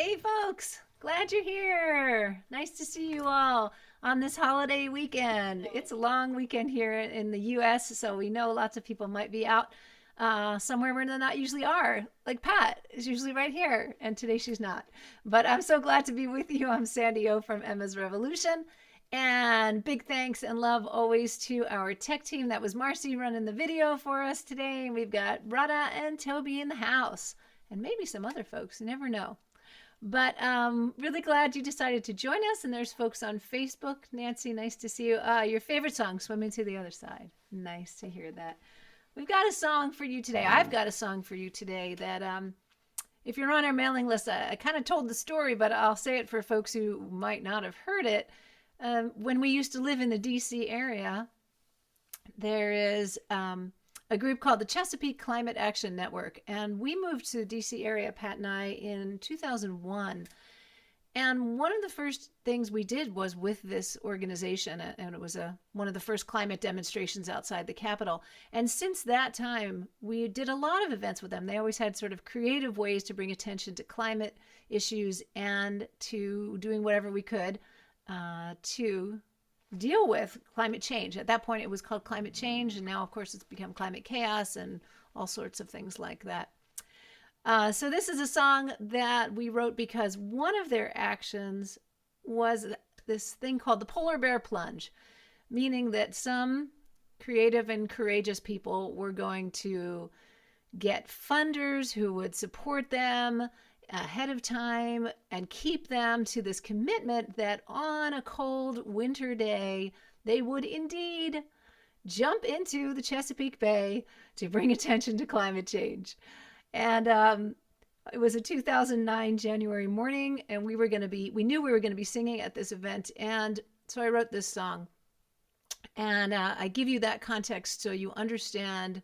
Hey folks, glad you're here. Nice to see you all on this holiday weekend. It's a long weekend here in the US, so we know lots of people might be out somewhere where they're not usually are. Like Pat is usually right here, and today she's not. But I'm so glad to be with you. I'm Sandy O from Emma's Revolution. And big thanks and love always to our tech team. That was Marcy running the video for us today. And we've got Rada and Toby in the house, and maybe some other folks. You never know. But really glad you decided to join us. And there's folks on Facebook. Nancy, nice to see you. Your favorite song, Swimming to the Other Side. Nice to hear that. We've got a song for you today. I've got a song for you today that if you're on our mailing list, I kind of told the story, but I'll say it for folks who might not have heard it. When we used to live in the DC area, there is a group called the Chesapeake Climate Action Network. And we moved to the DC area, Pat and I, in 2001. And one of the first things we did was with this organization, and it was one of the first climate demonstrations outside the Capitol. And since that time, we did a lot of events with them. They always had sort of creative ways to bring attention to climate issues and to doing whatever we could to deal with climate change. At that point, it was called climate change, and now, of course, it's become climate chaos and all sorts of things like that. So this is a song that we wrote because one of their actions was this thing called the polar bear plunge, meaning that some creative and courageous people were going to get funders who would support them ahead of time and keep them to this commitment that on a cold winter day, they would indeed jump into the Chesapeake Bay to bring attention to climate change. And it was a 2009 January morning, and we knew we were going to be singing at this event. And so I wrote this song. And I give you that context so you understand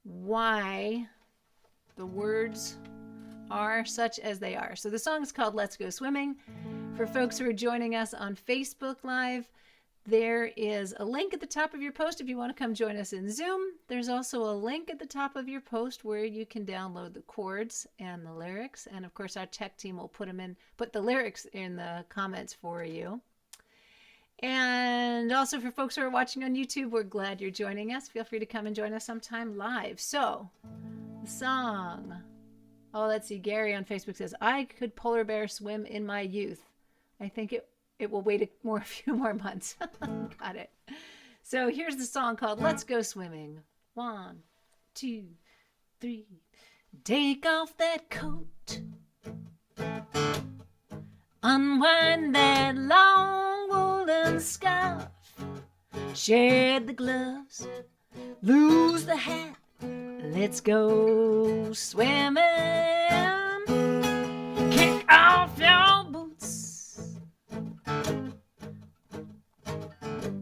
why the words are such as they are. So the song is called Let's Go Swimming. For folks who are joining us on Facebook Live, there is a link at the top of your post if you want to come join us in Zoom. There's also a link at the top of your post where you can download the chords and the lyrics. And of course, our tech team will put the lyrics in the comments for you. And also for folks who are watching on YouTube, we're glad you're joining us. Feel free to come and join us sometime live. So the song. Oh, let's see. Gary on Facebook says, I could polar bear swim in my youth. I think it will wait a few more months. Got it. So here's the song called Let's Go Swimming. 1, 2, 3. Take off that coat. Unwind that long woolen scarf. Shed the gloves. Lose the hat. Let's go swimming. Kick off your boots.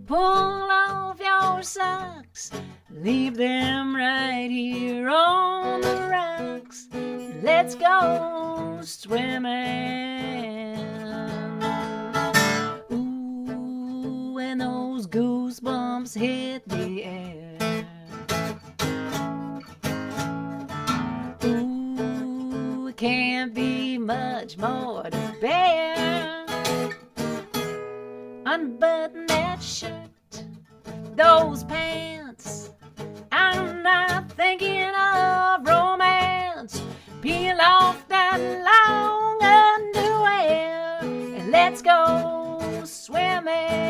Pull off your socks. Leave them right here on the rocks. Let's go swimming. Ooh, when those goosebumps hit the air. Can't be much more to bear. Unbutton that shirt, those pants. I'm not thinking of romance. Peel off that long underwear and let's go swimming.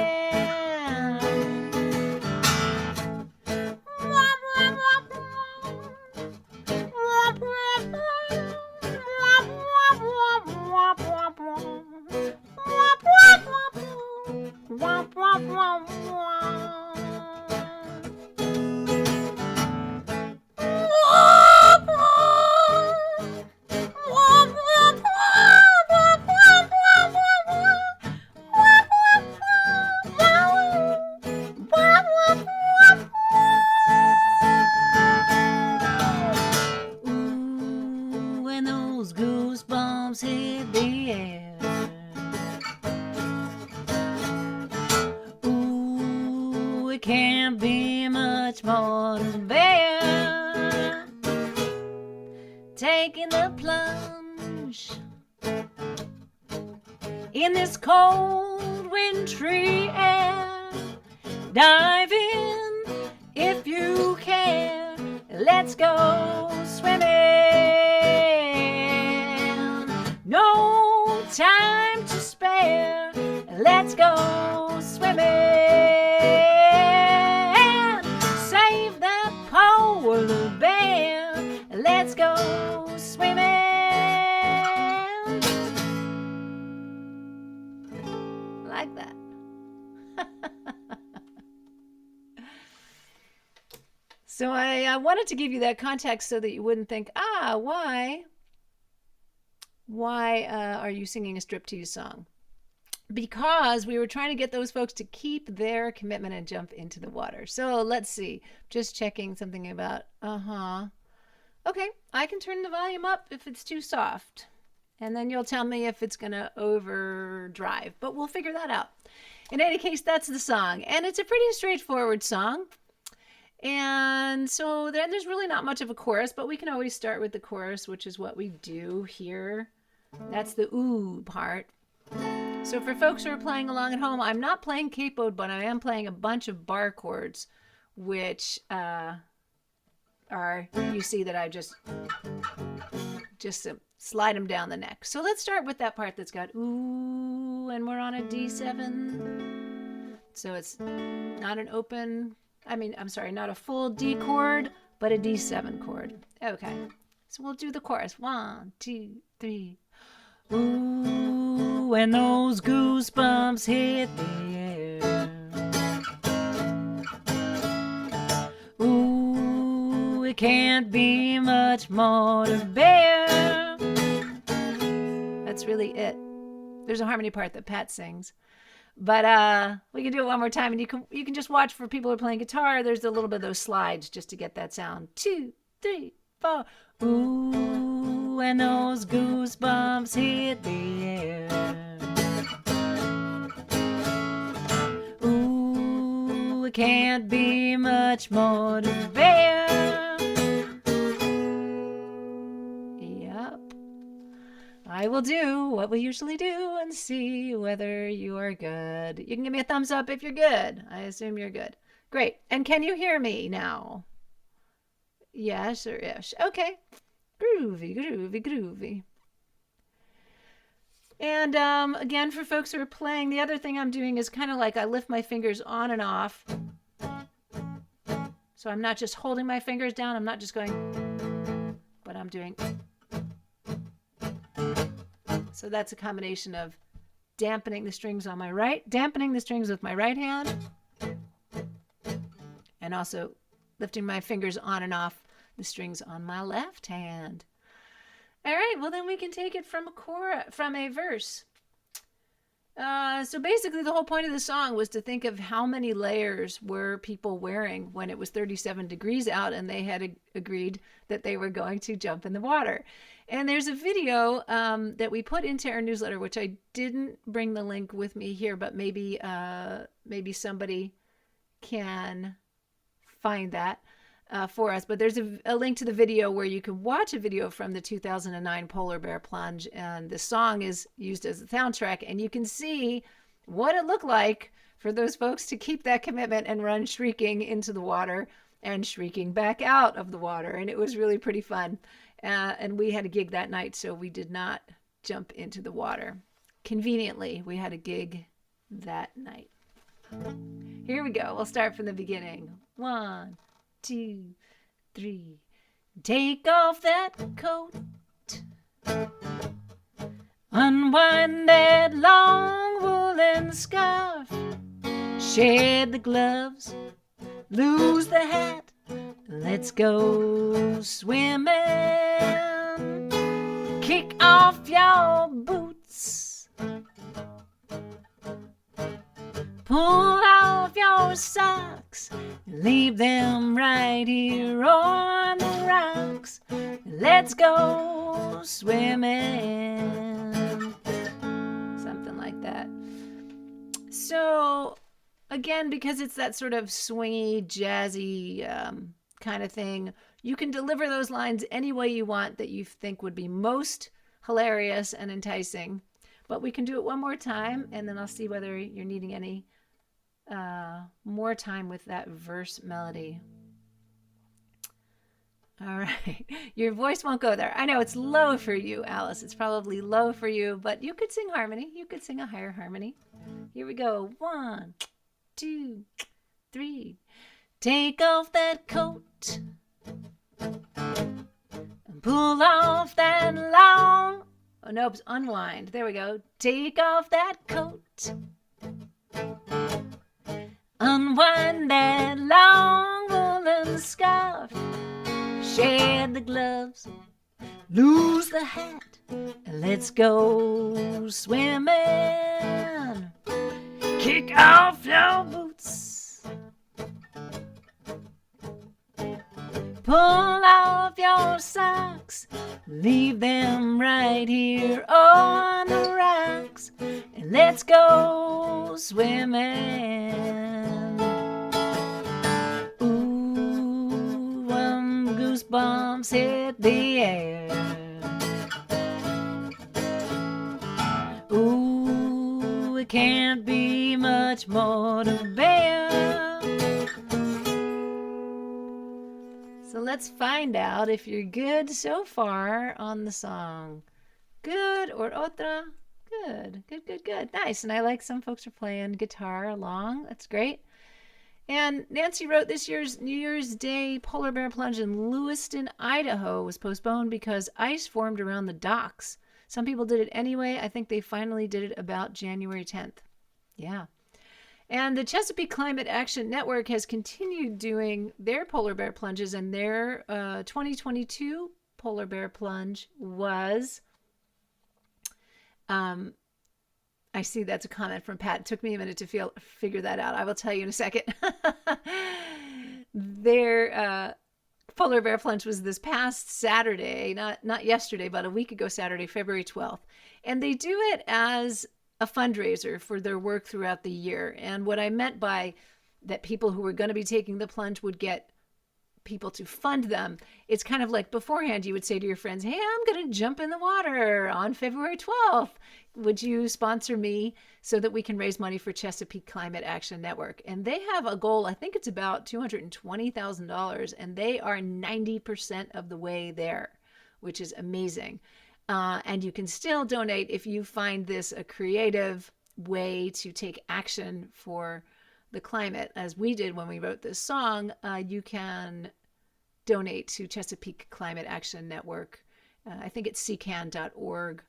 When those goosebumps hit the air. Ooh, it can't be much more to bear. Taking the plunge in this cold, wintry air. Dive in if you care. Let's go swimming. No time to spare. Let's go swimming. Save that polar bear. Let's go swimming. Like that. So I wanted to give you that context so that you wouldn't think, why are you singing a striptease song? Because we were trying to get those folks to keep their commitment and jump into the water. So let's see. Just checking something about, Okay, I can turn the volume up if it's too soft. And then you'll tell me if it's going to overdrive. But we'll figure that out. In any case, that's the song. And it's a pretty straightforward song. And so then there's really not much of a chorus, but we can always start with the chorus, which is what we do here. That's the ooh part. So for folks who are playing along at home, I'm not playing capoed, but I am playing a bunch of bar chords, which are, you see that I just slide them down the neck. So let's start with that part that's got ooh, and we're on a D7. So it's not an open... not a full D chord, but a D7 chord. Okay, so we'll do the chorus. 1, 2, 3. Ooh, when those goosebumps hit the air. Ooh, it can't be much more to bear. That's really it. There's a harmony part that Pat sings. But we can do it one more time, and you can just watch for people who are playing guitar. There's a little bit of those slides just to get that sound. 2, 3, 4. Ooh, and those goosebumps hit the air. Ooh, it can't be much more to bear. I will do what we usually do and see whether you are good. You can give me a thumbs up if you're good. I assume you're good. Great. And can you hear me now? Yes or ish. Okay. Groovy, groovy, groovy. And again, for folks who are playing, the other thing I'm doing is kind of like I lift my fingers on and off. So I'm not just holding my fingers down. I'm not just going, but I'm doing... So that's a combination of dampening the strings on my right, dampening the strings with my right hand, and also lifting my fingers on and off the strings on my left hand. All right, well then we can take it from a verse. So basically the whole point of the song was to think of how many layers were people wearing when it was 37 degrees out and they had agreed that they were going to jump in the water. And there's a video that we put into our newsletter, which I didn't bring the link with me here, but maybe somebody can find that for us. But there's a link to the video where you can watch a video from the 2009 polar bear plunge, and the song is used as a soundtrack, and you can see what it looked like for those folks to keep that commitment and run shrieking into the water and shrieking back out of the water. And it was really pretty fun. And we had a gig that night, so we did not jump into the water. Conveniently, we had a gig that night. Here we go. We'll start from the beginning. 1, 2, 3. Take off that coat. Unwind that long woolen scarf. Shed the gloves. Lose the hat. Let's go swimming. Kick off your boots. Pull off your socks. Leave them right here on the rocks. Let's go swimming. Something like that. So, again, because it's that sort of swingy, jazzy kind of thing, you can deliver those lines any way you want that you think would be most hilarious and enticing. but we can do it one more time, and then I'll see whether you're needing any more time with that verse melody. All right. Your voice won't go there. I know it's low for you, Alice. It's probably low for you, but you could sing harmony. You could sing a higher harmony. Here we go. 1, 2, 3. Take off that coat and pull off that long... Oh, nope. Unwind. There we go. Take off that coat. Unwind that long woolen scarf. Shed the gloves, lose the hat, and let's go swimming. Kick off your boots, pull off your socks, leave them right here on the rocks, and let's go swimming. Goosebumps hit the air. Ooh, it can't be much more to bear. So let's find out if you're good so far on the song. Good or otra? Good, good, good, good. Nice. And I like some folks are playing guitar along. That's great. And Nancy wrote this year's New Year's Day polar bear plunge in Lewiston, Idaho was postponed because ice formed around the docks. Some people did it anyway. I think they finally did it about January 10th. Yeah. And the Chesapeake Climate Action Network has continued doing their polar bear plunges, and their 2022 polar bear plunge was... I see that's a comment from Pat. It took me a minute to figure that out. I will tell you in a second. Their polar bear plunge was this past Saturday, not yesterday, but a week ago Saturday, February 12th. And they do it as a fundraiser for their work throughout the year. And what I meant by that, people who were going to be taking the plunge would get people to fund them. It's kind of like beforehand, you would say to your friends, hey, I'm going to jump in the water on February 12th. Would you sponsor me so that we can raise money for Chesapeake Climate Action Network? And they have a goal, I think it's about $220,000, and they are 90% of the way there, which is amazing. And you can still donate if you find this a creative way to take action for the climate, as we did when we wrote this song. You can donate to Chesapeake Climate Action Network. I think it's ccan.org.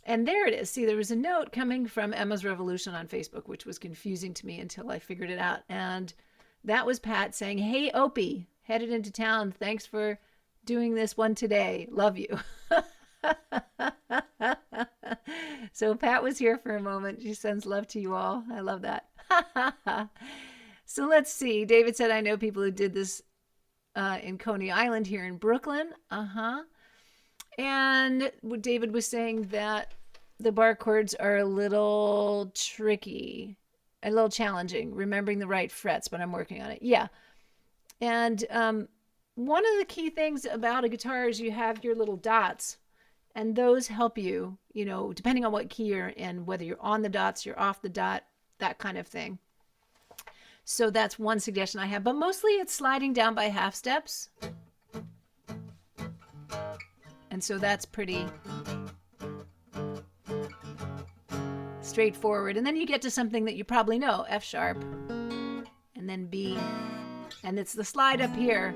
And there it is. See, there was a note coming from Emma's Revolution on Facebook, which was confusing to me until I figured it out. And that was Pat saying, hey, Opie, headed into town. Thanks for doing this one today. Love you. So Pat was here for a moment. She sends love to you all. I love that. So let's see. David said, I know people who did this in Coney Island here in Brooklyn. And David was saying that the bar chords are a little tricky, a little challenging, remembering the right frets, but I'm working on it. Yeah. And one of the key things about a guitar is you have your little dots, and those help you, you know, depending on what key you're in, whether you're on the dots, you're off the dot, that kind of thing. So that's one suggestion I have, but mostly it's sliding down by half steps. And so that's pretty straightforward. And then you get to something that you probably know, F sharp, and then B. And it's the slide up here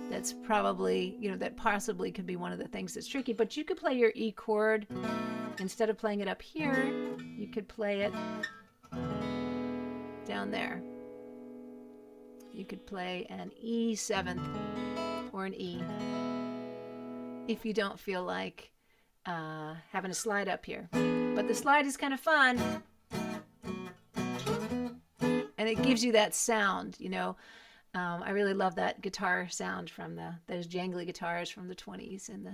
that's probably, you know, that possibly could be one of the things that's tricky. But you could play your E chord. Instead of playing it up here, you could play it down there. You could play an E seventh or an E, if you don't feel like having a slide up here. But the slide is kind of fun. And it gives you that sound, you know. I really love that guitar sound from those jangly guitars from the 20s and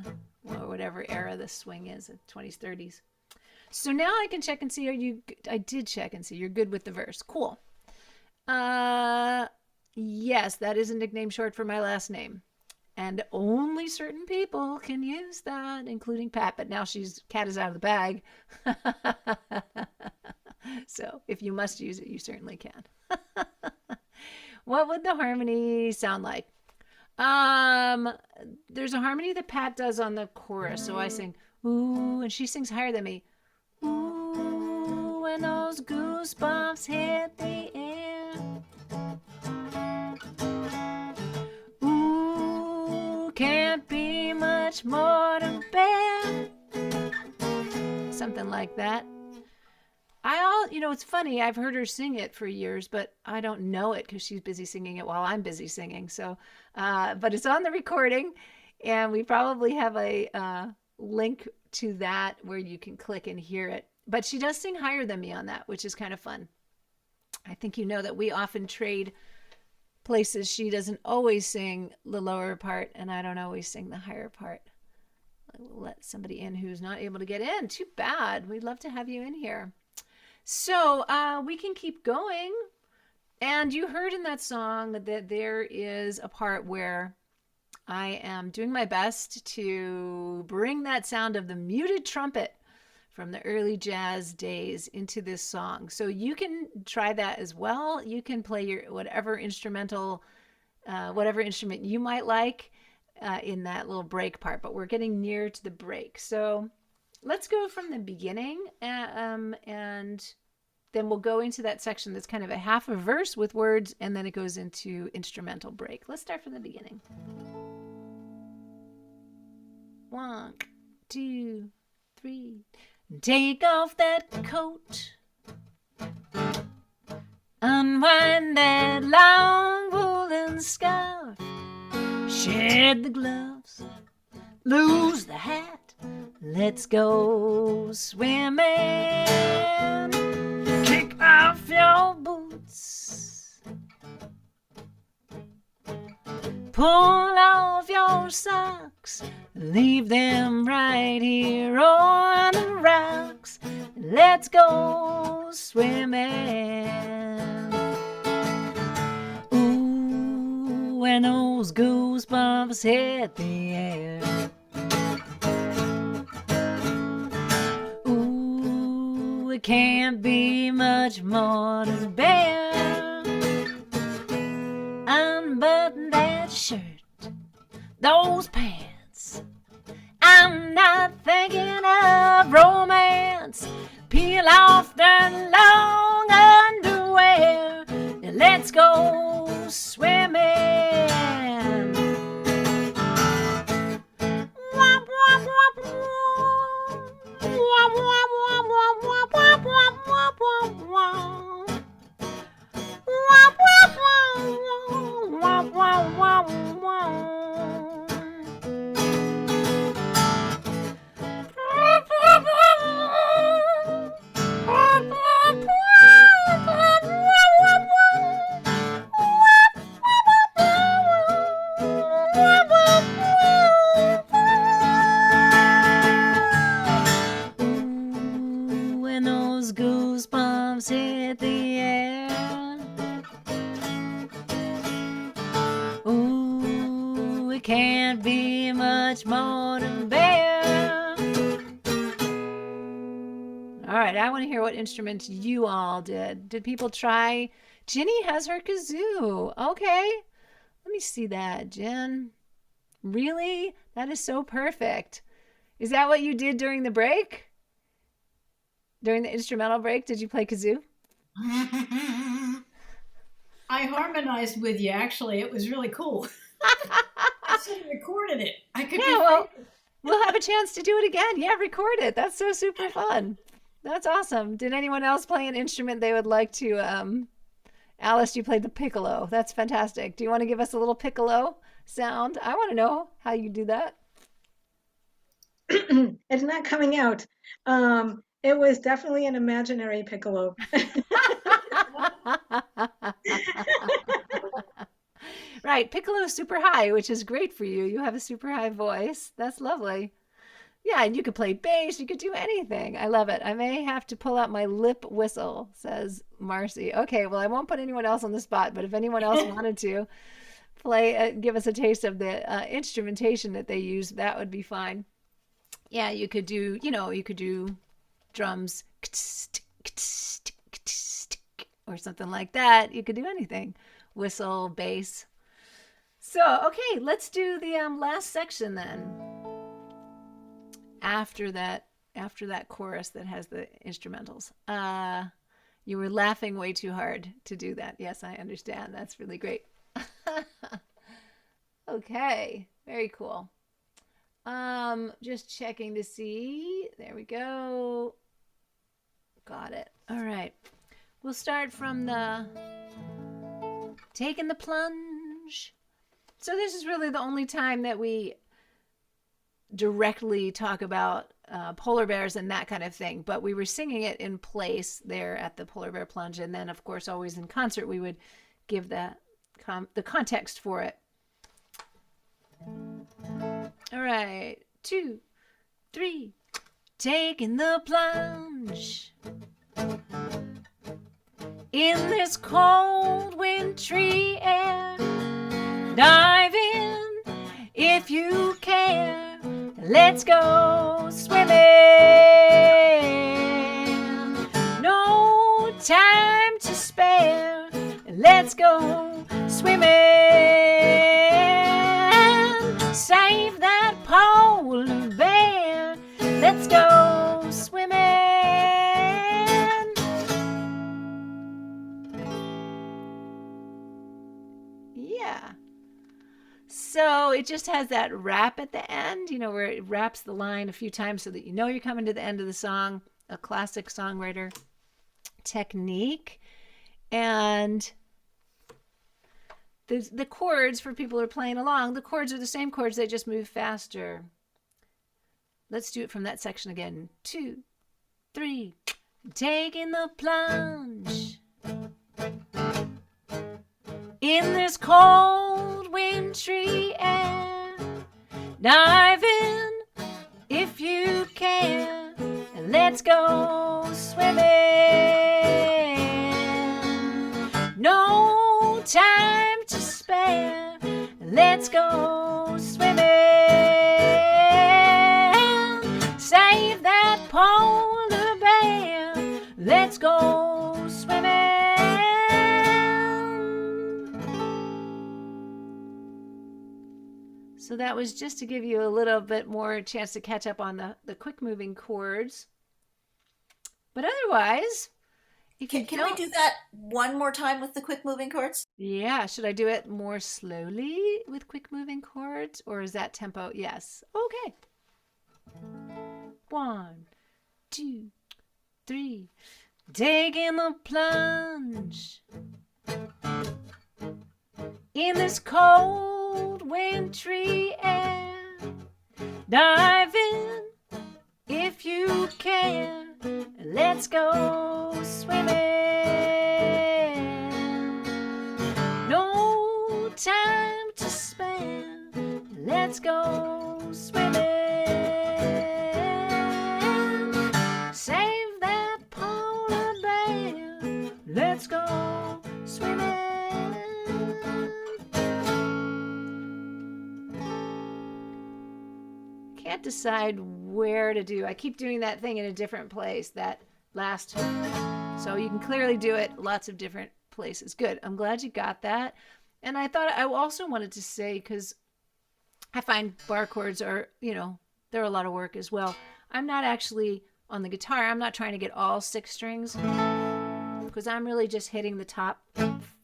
or whatever era the swing is, the 20s, 30s. So now I can check and see, I did check and see, you're good with the verse. Cool. Yes, that is a nickname short for my last name. And only certain people can use that, including Pat. But now Cat is out of the bag. So if you must use it, you certainly can. What would the harmony sound like? Um, there's a harmony that Pat does on the chorus. So I sing, ooh, and she sings higher than me. Ooh, when those goosebumps hit the air. Ooh, can't be much more to bear. Something like that. It's funny. I've heard her sing it for years, but I don't know it because she's busy singing it while I'm busy singing. So, but it's on the recording, and we probably have a link to that where you can click and hear it. But she does sing higher than me on that, which is kind of fun. I think you know that we often trade places. She doesn't always sing the lower part, and I don't always sing the higher part. I will let somebody in who's not able to get in. Too bad. We'd love to have you in here. So we can keep going. And you heard in that song that there is a part where I am doing my best to bring that sound of the muted trumpet from the early jazz days into this song. So you can try that as well. You can play your whatever instrument you might like in that little break part, but we're getting near to the break. So let's go from the beginning, and then we'll go into that section that's kind of a half a verse with words, and then it goes into instrumental break. Let's start from the beginning. 1, 2, 3. Take off that coat, unwind that long woolen scarf, shed the gloves, lose the hat, let's go swimming. Kick off your boots, pull off your socks, leave them right here on the rocks, let's go swimming. Ooh, when those goosebumps hit the air. Ooh, it can't be much more to bear. Unbutton that shirt, those pants. I'm not thinking of romance. Peel off the long underwear and let's go swimming. When those goosebumps hit the air. Ooh, it can't be much more to bear. All right, I want to hear what instruments you all did. Did people try? Ginny has her kazoo. Okay, let me see that, Jen. Really? That is so perfect. Is that what you did during the break? During the instrumental break, did you play kazoo? I harmonized with you, actually. It was really cool. I should have recorded it. I could. Yeah, well, we'll have a chance to do it again. Yeah, record it. That's so super fun. That's awesome. Did anyone else play an instrument they would like to? Alice, you played the piccolo. That's fantastic. Do you want to give us a little piccolo sound? I want to know how you do that. It's not coming out. It was definitely an imaginary piccolo. Right, piccolo is super high, which is great for you. You have a super high voice. That's lovely. Yeah, and you could play bass. You could do anything. I love it. I may have to pull out my lip whistle, says Marcy. Okay, well, I won't put anyone else on the spot, but if anyone else wanted to, give us a taste of the instrumentation that they use, that would be fine. Yeah, you could do, you could do drums or something like that. You could do anything. Whistle, bass. So, okay, let's do the last section then. After that chorus that has the instrumentals. You were laughing way too hard to do that. Yes, I understand. That's really great. Okay, very cool. Just checking to see. There we go. Got it. All right. We'll start from the taking the plunge. So this is really the only time that we directly talk about polar bears and that kind of thing, but we were singing it in place there at the polar bear plunge, and then of course always in concert we would give the context for it. All right, 2, 3, taking the plunge in this cold wintry air. Dive in if you care. Let's go swimming. No time to spare. Let's go swimming. Save that polar bear. Let's go swimming. Yeah. So it just has that rap at the end, where it raps the line a few times so that you're coming to the end of the song. A classic songwriter technique. And the chords, for people who are playing along, the chords are the same chords, they just move faster. Let's do it from that section again. 2, 3, taking the plunge in this cold wintry air. Dive in if you can. Let's go swimming. No time to spare. Let's go swimming. Save that polar bear. Let's go swimming. So that was just to give you a little bit more chance to catch up on the quick moving chords. But otherwise, Can we do that one more time with the quick moving chords? Yeah, should I do it more slowly with quick moving chords, or is that tempo? Yes. Okay. 1, 2, 3. Taking the plunge in this cold wintry air. Dive in if you can. Let's go swimming. No time to spare. Let's go swimming. Save that polar bear. Let's go swimming. Can't decide where to do. I keep doing that thing in a different place, that last. So you can clearly do it lots of different places. Good. I'm glad you got that. And I thought I also wanted to say, because I find bar chords are, they're a lot of work as well. I'm not actually on the guitar. I'm not trying to get all 6 strings, because I'm really just hitting the top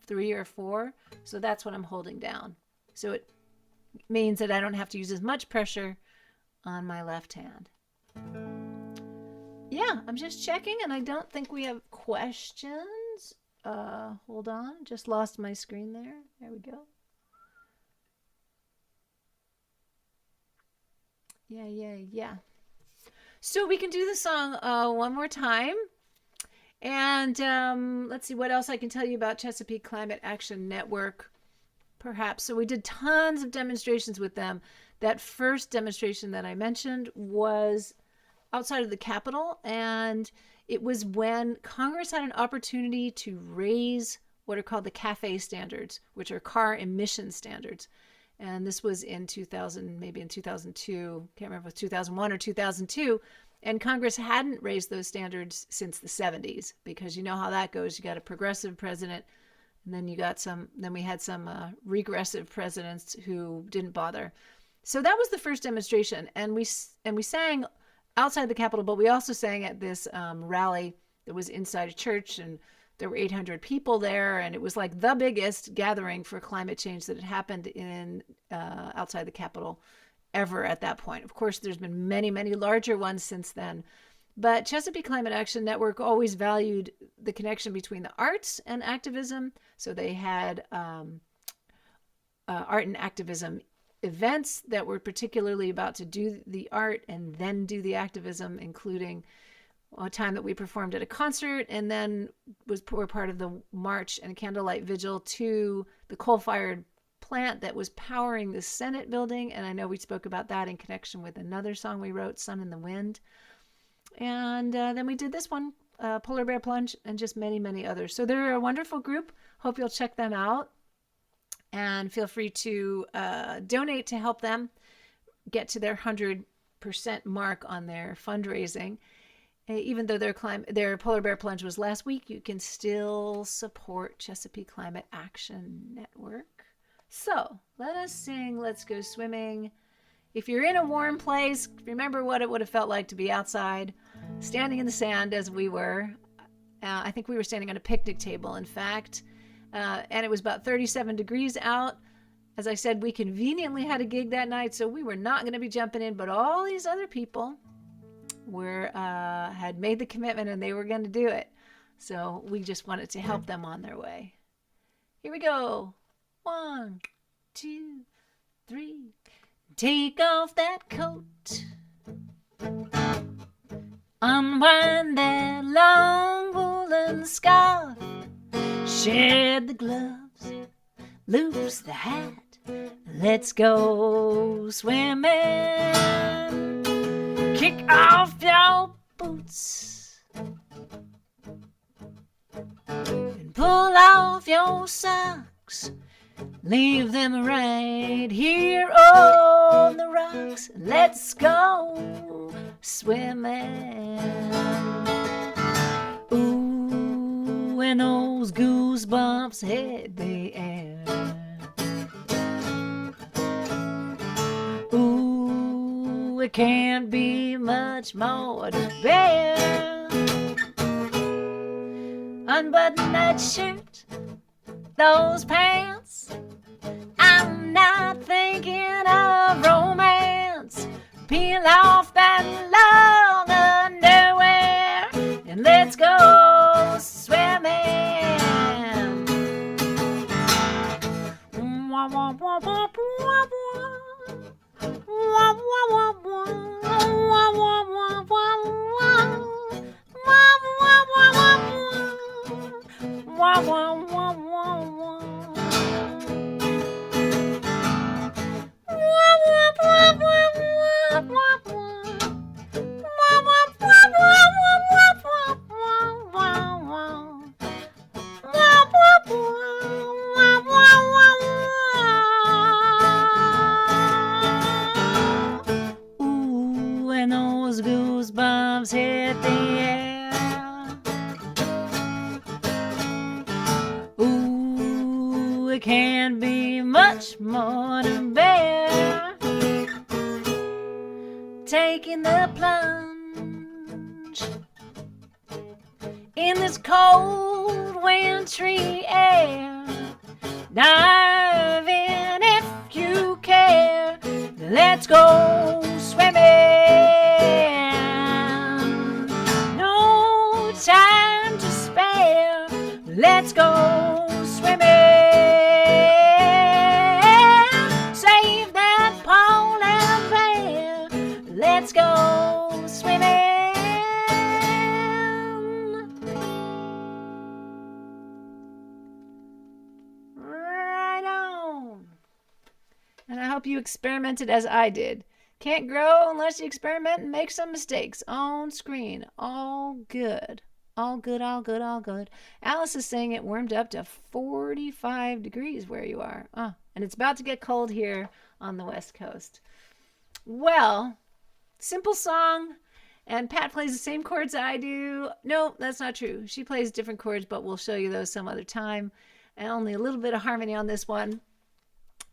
3 or 4. So that's what I'm holding down. So it means that I don't have to use as much pressure on my left hand. Yeah, I'm just checking, and I don't think we have questions. Hold on, just lost my screen there. There we go. Yeah. So we can do the song one more time. And let's see what else I can tell you about Chesapeake Climate Action Network, perhaps. So we did tons of demonstrations with them. That first demonstration that I mentioned was outside of the Capitol, and it was when Congress had an opportunity to raise what are called the CAFE standards, which are car emission standards. And this was in 2000, maybe in 2002, can't remember if it was 2001 or 2002. And Congress hadn't raised those standards since the 70s, because you know how that goes. You got a progressive president, and then we had some regressive presidents who didn't bother. So that was the first demonstration, and we sang outside the Capitol, but we also sang at this rally that was inside a church, and there were 800 people there, and it was like the biggest gathering for climate change that had happened in outside the Capitol ever at that point. Of course, there's been many, many larger ones since then. But Chesapeake Climate Action Network always valued the connection between the arts and activism. So they had art and activism events that were particularly about to do the art and then do the activism, including a time that we performed at a concert, and then were part of the march and candlelight vigil to the coal-fired plant that was powering the Senate building. And I know we spoke about that in connection with another song we wrote, Sun in the Wind. And then we did this one, Polar Bear Plunge, and just many, many others. So they're a wonderful group. Hope you'll check them out. And feel free to donate to help them get to their 100% mark on their fundraising. Even though their Polar Bear Plunge was last week, you can still support Chesapeake Climate Action Network. So let us sing Let's Go Swimming. If you're in a warm place, remember what it would have felt like to be outside, standing in the sand as we were. I think we were standing on a picnic table, in fact. And it was about 37 degrees out. As I said, we conveniently had a gig that night, so we were not going to be jumping in. But all these other people had made the commitment, and they were going to do it. So we just wanted to help them on their way. Here we go. 1, 2, 3. Take off that coat, unwind that long woolen scarf, shed the gloves, loose the hat, let's go swimming. Kick off your boots and pull off your socks. Leave them right here on the rocks. Let's go swimming. Ooh, when those goosebumps hit the air. Ooh, it can't be much more to bear. Unbutton that shirt, those pants. I'm not thinking of romance. Peel off that long underwear and let's go swimming. Wah, wah, wah, wah, wah, wah. Wah, wah, wah, wah. Wah, wah, wah, wah, wah. Wah, wah, wah, wah, wah. Wah, wah, wah, wah, wah. Ooh, and those goosebumps hit the air. Ooh, it can't be much more to bear. Taking the plunge in this cold wintry air. Dive in if you care. Let's go swimming. No time to spare. Let's go swimming. Save that pole and bear. Let's go swimming. Right on. And I hope you experimented as I did. Can't grow unless you experiment and make some mistakes. On screen. All good. All good, all good, all good. Alice is saying it warmed up to 45 degrees where you are. And it's about to get cold here on the West Coast. Well, simple song. And Pat plays the same chords I do. No, that's not true. She plays different chords, but we'll show you those some other time. And only a little bit of harmony on this one.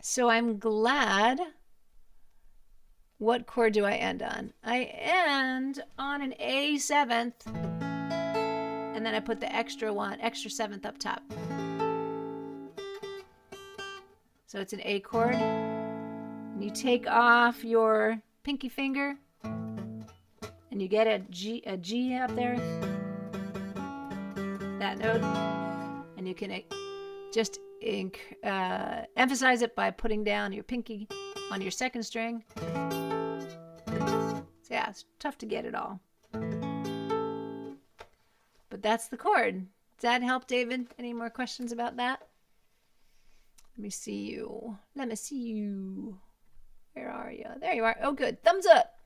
So I'm glad. What chord do I end on? I end on an A seventh. And then I put the extra seventh up top. So it's an A chord. And you take off your pinky finger. And you get a G up there. That note. And you can just emphasize it by putting down your pinky on your second string. So yeah, it's tough to get it all. But that's the chord. Does that help, David? Any more questions about that? Let me see you. Where are you? There you are. Oh, good. Thumbs up.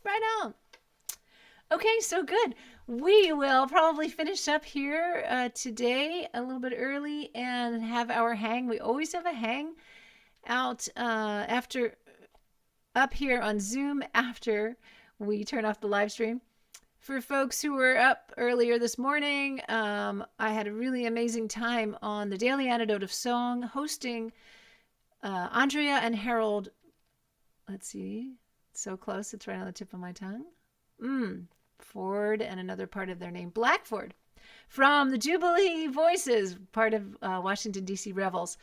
Right on. Okay, so good. We will probably finish up here today a little bit early and have our hang. We always have a hang out up here on Zoom after we turn off the live stream. For folks who were up earlier this morning, I had a really amazing time on the Daily Antidote of Song hosting Andrea and Harold. Let's see. So close. It's right on the tip of my tongue. Ford and another part of their name, Blackford, from the Jubilee Voices, part of Washington, D.C. Revels.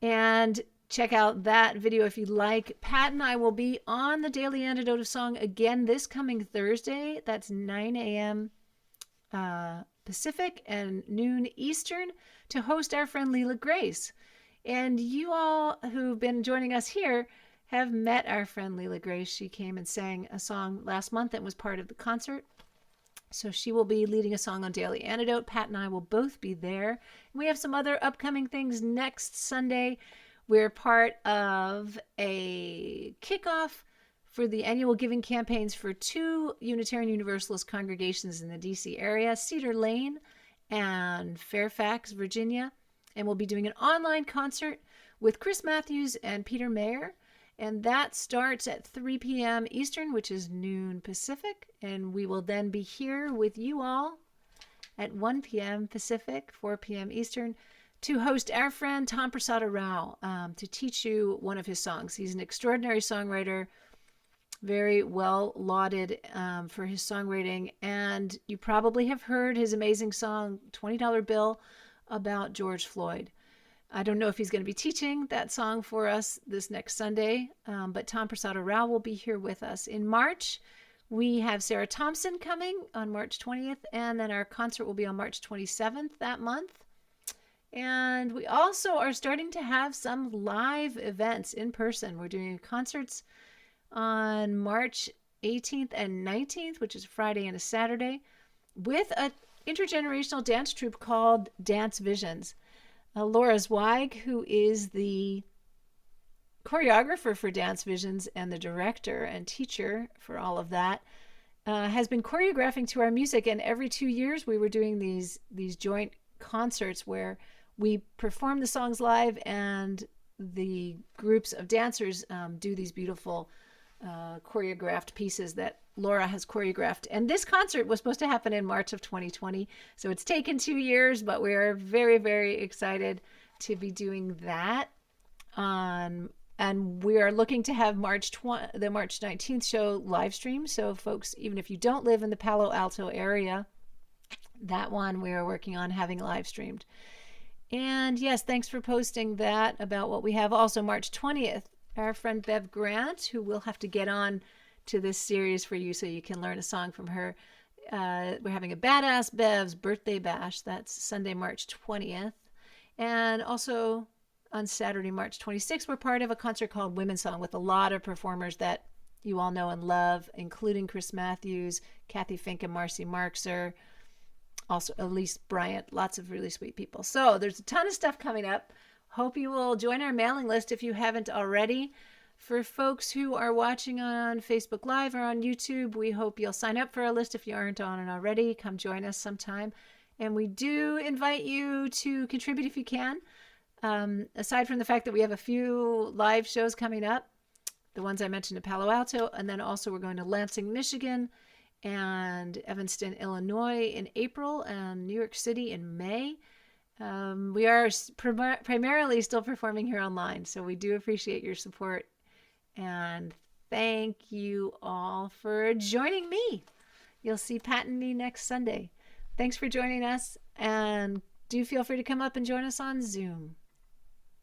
And check out that video if you'd like. Pat and I will be on the Daily Antidote of Song again this coming Thursday. That's 9 a.m. Pacific and noon Eastern to host our friend Leela Grace. And you all who've been joining us here have met our friend Leela Grace. She came and sang a song last month that was part of the concert. So she will be leading a song on Daily Antidote. Pat and I will both be there. And we have some other upcoming things next Sunday. We're part of a kickoff for the annual giving campaigns for 2 Unitarian Universalist congregations in the D.C. area, Cedar Lane and Fairfax, Virginia. And we'll be doing an online concert with Chris Matthews and Peter Mayer. And that starts at 3 p.m. Eastern, which is noon Pacific. And we will then be here with you all at 1 p.m. Pacific, 4 p.m. Eastern, to host our friend Tom Prasada Rao to teach you one of his songs. He's an extraordinary songwriter, very well lauded for his songwriting. And you probably have heard his amazing song, $20 Bill, about George Floyd. I don't know if he's going to be teaching that song for us this next Sunday, but Tom Prasada Rao will be here with us. In March, we have Sarah Thompson coming on March 20th, and then our concert will be on March 27th that month. And we also are starting to have some live events in person. We're doing concerts on March 18th and 19th, which is a Friday and a Saturday, with an intergenerational dance troupe called Dance Visions. Laura Zweig, who is the choreographer for Dance Visions and the director and teacher for all of that, has been choreographing to our music. And every 2 years we were doing these joint concerts where we perform the songs live and the groups of dancers do these beautiful choreographed pieces that Laura has choreographed. And this concert was supposed to happen in March of 2020. So it's taken 2 years, but we're very, very excited to be doing that. And we are looking to have the March 19th show live stream. So folks, even if you don't live in the Palo Alto area, that one we are working on having live streamed. And yes, thanks for posting that about what we have. Also March 20th, our friend Bev Grant, who will have to get on to this series for you so you can learn a song from her. We're having a Badass Bev's birthday bash. That's Sunday, March 20th. And also on Saturday, March 26th, we're part of a concert called Women's Song with a lot of performers that you all know and love, including Chris Matthews, Kathy Fink and Marcy Markser, also Elise Bryant, lots of really sweet people. So there's a ton of stuff coming up. Hope you will join our mailing list if you haven't already. For folks who are watching on Facebook Live or on YouTube, we hope you'll sign up for our list if you aren't on it already. Come join us sometime. And we do invite you to contribute if you can. Aside from the fact that we have a few live shows coming up, the ones I mentioned in Palo Alto, and then also we're going to Lansing, Michigan, and Evanston, Illinois in April, and New York City in May. We are primarily still performing here online, so we do appreciate your support. And thank you all for joining me. You'll see Pat and me next Sunday. Thanks for joining us, and do feel free to come up and join us on Zoom.